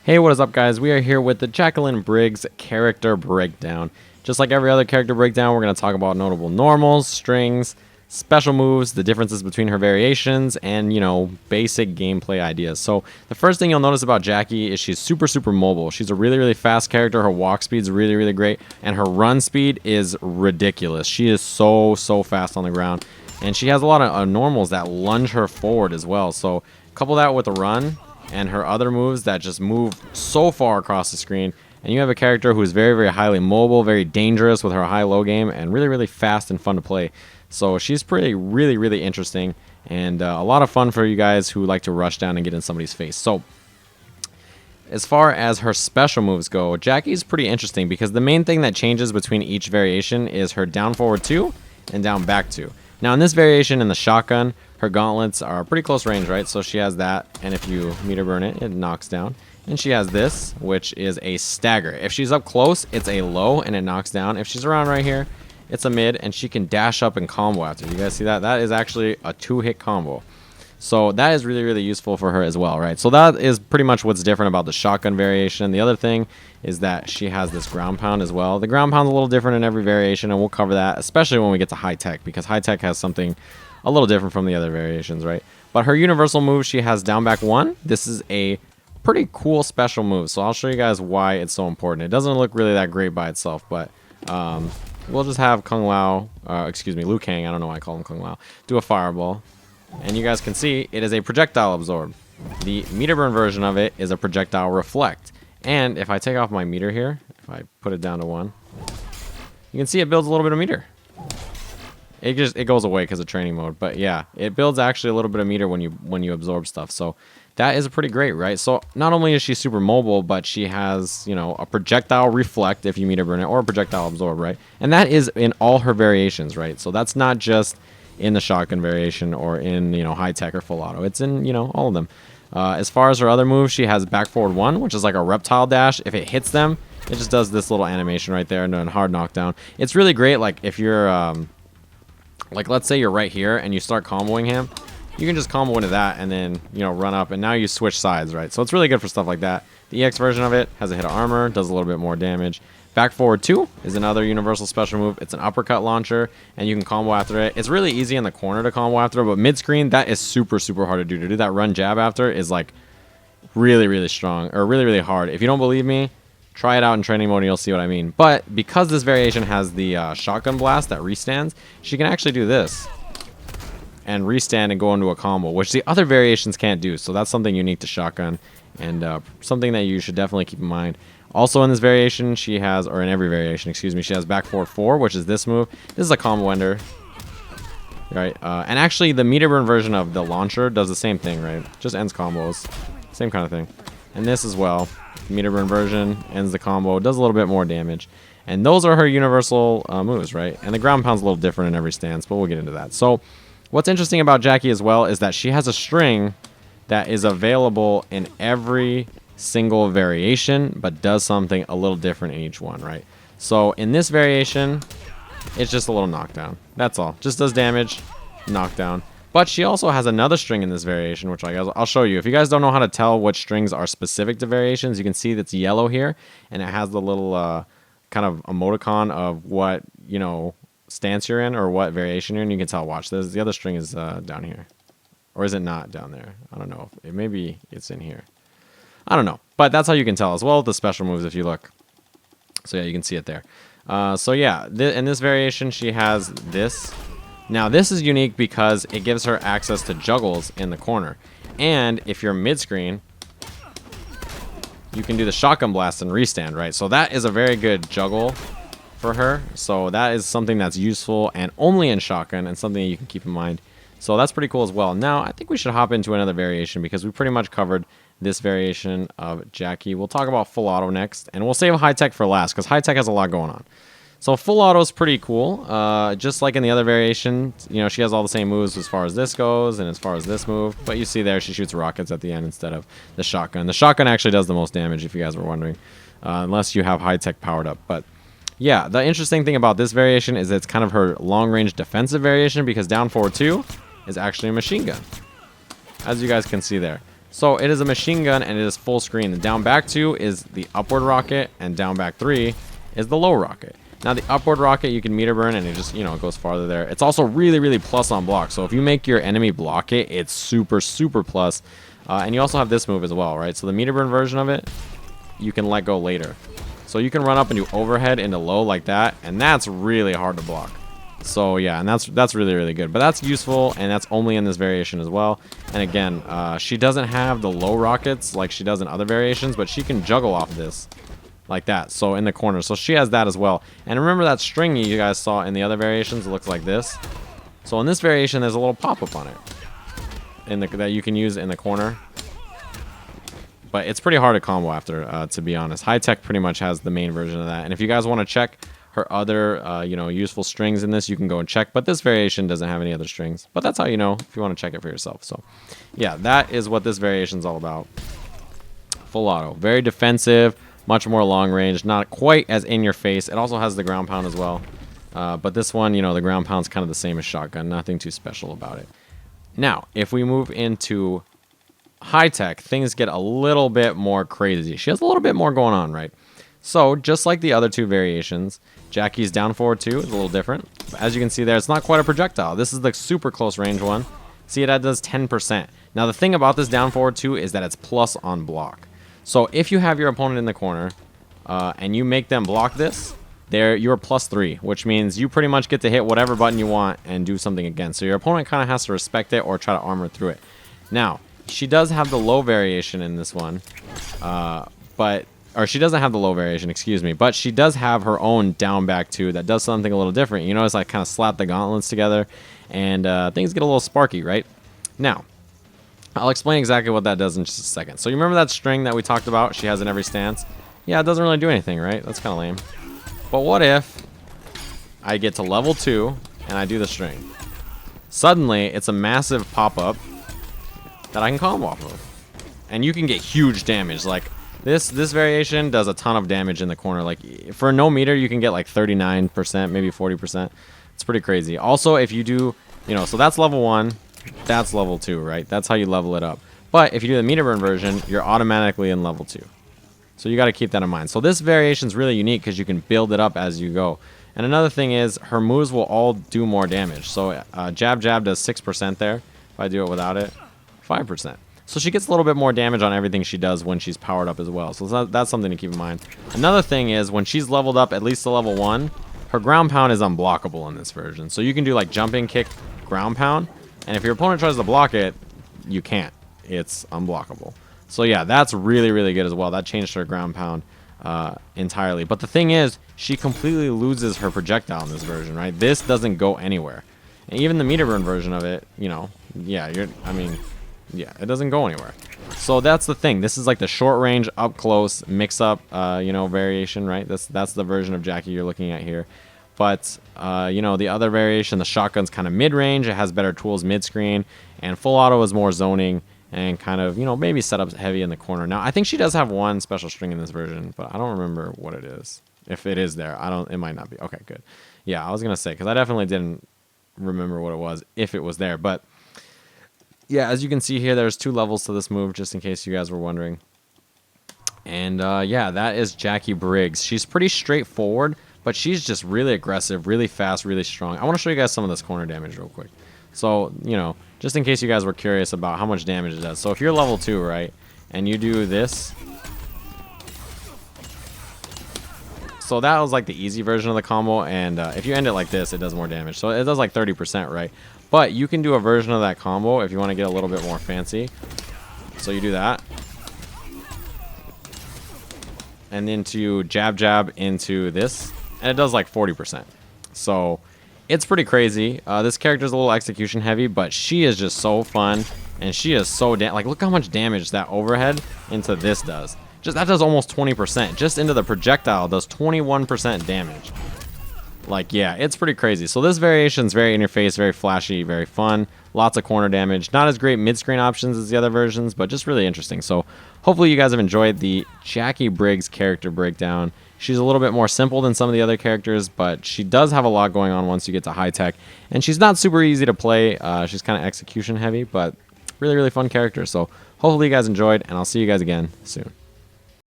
Hey, what is up, guys? We are here with the Jacqui Briggs character breakdown. Just like every other character breakdown, we're going to talk about notable normals, strings, special moves, the differences between her variations, and, basic gameplay ideas. So the first thing you'll notice about Jacqui is she's super mobile. She's a really fast character. Her walk speed's really great, and her run speed is ridiculous. She is so fast on the ground, and she has a lot of normals that lunge her forward as well. So couple that with the run and her other moves that just move so far across the screen, and you have a character who is very highly mobile, very dangerous with her high-low game, and really fast and fun to play. So she's really interesting, and a lot of fun for you guys who like to rush down and get in somebody's face. So as far as her special moves go, Jacqui's pretty interesting because the main thing that changes between each variation is her down forward 2 and down back 2. Now in this variation, in the shotgun, her gauntlets are pretty close range, right? So she has that, and if you meter burn it, it knocks down. And she has this, which is a stagger. If she's up close, it's a low, and it knocks down. If she's around right here, it's a mid, and she can dash up and combo after. You guys see that? That is actually a 2-hit combo. So that is really useful for her as well, right? So that is pretty much what's different about the shotgun variation. The other thing is that she has this ground pound as well. The ground pound's a little different in every variation, and we'll cover that, especially when we get to high tech, because high tech has something a little different from the other variations, right? But her universal move, she has down back 1. This is a pretty cool special move, so I'll show you guys why it's so important. It doesn't look really that great by itself, but we'll just have Liu Kang, I don't know why I call him Kung Lao, do a fireball. And you guys can see it is a projectile absorb. The meter burn version of it is a projectile reflect. And if I take off my meter here, if I put it down to 1, you can see it builds a little bit of meter. It goes away because of training mode, but yeah, it builds actually a little bit of meter when you absorb stuff. So that is pretty great, right? So not only is she super mobile, but she has, a projectile reflect if you meter burn it, or a projectile absorb, right? And that is in all her variations, right? So that's not just in the shotgun variation or in high tech or full auto. It's in all of them. As far as her other moves, she has back forward 1, which is like a reptile dash. If it hits them, it just does this little animation right there and a hard knockdown. It's really great. Like if you're like let's say you're right here and you start comboing him, you can just combo into that and then run up, and now you switch sides, right? So it's really good for stuff like that. The EX version of it has a hit of armor, does a little bit more damage. Back forward 2 is another universal special move. It's an uppercut launcher, and you can combo after it. It's really easy in the corner to combo after it, but mid screen, that is super hard to do. To do that run jab after is like really strong, or really hard. If you don't believe me, try it out in training mode and you'll see what I mean. But because this variation has the shotgun blast that restands, she can actually do this and restand and go into a combo, which the other variations can't do. So that's something unique to shotgun, and something that you should definitely keep in mind. Also in this variation, she has, or in every variation, excuse me, she has back forward 4, which is this move. This is a combo ender, right? And actually, the meter burn version of the launcher does the same thing, right? Just ends combos, same kind of thing. And this as well, meter burn version ends the combo, does a little bit more damage. And those are her universal moves, right? And the ground pound's a little different in every stance, but we'll get into that. So what's interesting about Jacqui as well is that she has a string that is available in every single variation, but does something a little different in each one, right? So in this variation, it's just a little knockdown. That's all. Just does damage, knockdown. But she also has another string in this variation, which I'll show you. If you guys don't know how to tell which strings are specific to variations, you can see that's yellow here, and it has the little kind of emoticon of what stance you're in or what variation you're in. You can tell. Watch this. The other string is down here, or is it not down there? I don't know. Maybe it's in here. I don't know, but that's how you can tell as well with the special moves if you look. So yeah, you can see it there. So yeah, in this variation, she has this. Now this is unique because it gives her access to juggles in the corner. And if you're mid-screen, you can do the shotgun blast and restand, right? So that is a very good juggle for her. So that is something that's useful and only in shotgun, and something you can keep in mind. So that's pretty cool as well. Now, I think we should hop into another variation because we pretty much covered this variation of Jacqui. We'll talk about full auto next, and we'll save high tech for last because high tech has a lot going on. So full auto is pretty cool. Just like in the other variation, she has all the same moves as far as this goes and as far as this move. But you see there, she shoots rockets at the end instead of the shotgun. The shotgun actually does the most damage, if you guys were wondering, unless you have high tech powered up. But yeah, the interesting thing about this variation is it's kind of her long range defensive variation, because down forward 2 is actually a machine gun, as you guys can see there. So it is a machine gun and it is full screen. The down back 2 is the upward rocket and down back 3 is the low rocket. Now the upward rocket you can meter burn and it just, it goes farther there. It's also really, really plus on block. So if you make your enemy block it, it's super, super plus. And you also have this move as well, right? So the meter burn version of it, you can let go later. So you can run up and do overhead into low like that, and that's really hard to block. So yeah, and that's really, really good. But that's useful, and that's only in this variation as well. And again, she doesn't have the low rockets like she does in other variations, but she can juggle off this like that. So in the corner, so she has that as well. And remember that string you guys saw in the other variations? It looks like this. So in this variation, there's a little pop-up on it that you can use in the corner. But it's pretty hard to combo after, to be honest. High Tech pretty much has the main version of that. And if you guys want to check her other, useful strings in this, you can go and check. But this variation doesn't have any other strings. But that's how you know if you want to check it for yourself. So, yeah, that is what this variation is all about. Full auto. Very defensive, much more long range. Not quite as in your face. It also has the ground pound as well. But this one, the ground pound's kind of the same as shotgun. Nothing too special about it. Now, if we move into High Tech, things get a little bit more crazy. She has a little bit more going on, right? So, just like the other two variations, Jacqui's down forward 2 is a little different. But as you can see there, it's not quite a projectile. This is the super close range one. See, that does 10%. Now, the thing about this down forward 2 is that it's plus on block. So, if you have your opponent in the corner and you make them block this, you're +3, which means you pretty much get to hit whatever button you want and do something again. So, your opponent kind of has to respect it or try to armor through it. Now, she does have the low variation in this one, or she doesn't have the low variation, excuse me, but she does have her own down back 2 that does something a little different. You notice I kind of slap the gauntlets together and things get a little sparky, right? Now, I'll explain exactly what that does in just a second. So you remember that string that we talked about she has in every stance? Yeah, it doesn't really do anything, right? That's kind of lame. But what if I get to level 2 and I do the string? Suddenly, it's a massive pop-up that I can combo off of. And you can get huge damage. Like, this variation does a ton of damage in the corner. Like, for no meter, you can get like 39%, maybe 40%. It's pretty crazy. Also, if you do, so that's level 1, that's level 2, right? That's how you level it up. But if you do the meter burn version, you're automatically in level 2. So you got to keep that in mind. So this variation is really unique because you can build it up as you go. And another thing is, her moves will all do more damage. So jab does 6% there. If I do it without it, 5%. So she gets a little bit more damage on everything she does when she's powered up as well. So that's something to keep in mind. Another thing is when she's leveled up at least to level 1, her ground pound is unblockable in this version. So you can do like jumping kick, ground pound, and if your opponent tries to block it, you can't. It's unblockable. So yeah, that's really, really good as well. That changed her ground pound entirely. But the thing is, she completely loses her projectile in this version, right? This doesn't go anywhere. And even the meter burn version of it, yeah, it doesn't go anywhere. So that's the thing. This is like the short range, up close, mix up, variation, right? That's the version of Jacqui you're looking at here. But, the other variation, the shotgun's kind of mid-range. It has better tools mid-screen. And full auto is more zoning and kind of, maybe setups heavy in the corner. Now, I think she does have one special string in this version, but I don't remember what it is. If it is there, it might not be. Okay, good. Yeah, I was going to say, because I definitely didn't remember what it was if it was there. But, yeah, as you can see here, there's 2 levels to this move, just in case you guys were wondering. And, yeah, that is Jacqui Briggs. She's pretty straightforward, but she's just really aggressive, really fast, really strong. I want to show you guys some of this corner damage real quick. So, just in case you guys were curious about how much damage it does. So if you're level 2, right, and you do this. So that was like the easy version of the combo, and if you end it like this, it does more damage. So it does like 30%, right? But you can do a version of that combo if you want to get a little bit more fancy. So you do that. And then to jab into this, and it does like 40%. So it's pretty crazy. This character's a little execution heavy, but she is just so fun, and she is so like, look how much damage that overhead into this does. That does almost 20%. Just into the projectile does 21% damage. Like, yeah, it's pretty crazy. So this variation is very in your face, very flashy, very fun. Lots of corner damage. Not as great mid-screen options as the other versions, but just really interesting. So hopefully you guys have enjoyed the Jacqui Briggs character breakdown. She's a little bit more simple than some of the other characters, but she does have a lot going on once you get to High Tech. And she's not super easy to play. She's kind of execution heavy, but really, really fun character. So hopefully you guys enjoyed, and I'll see you guys again soon.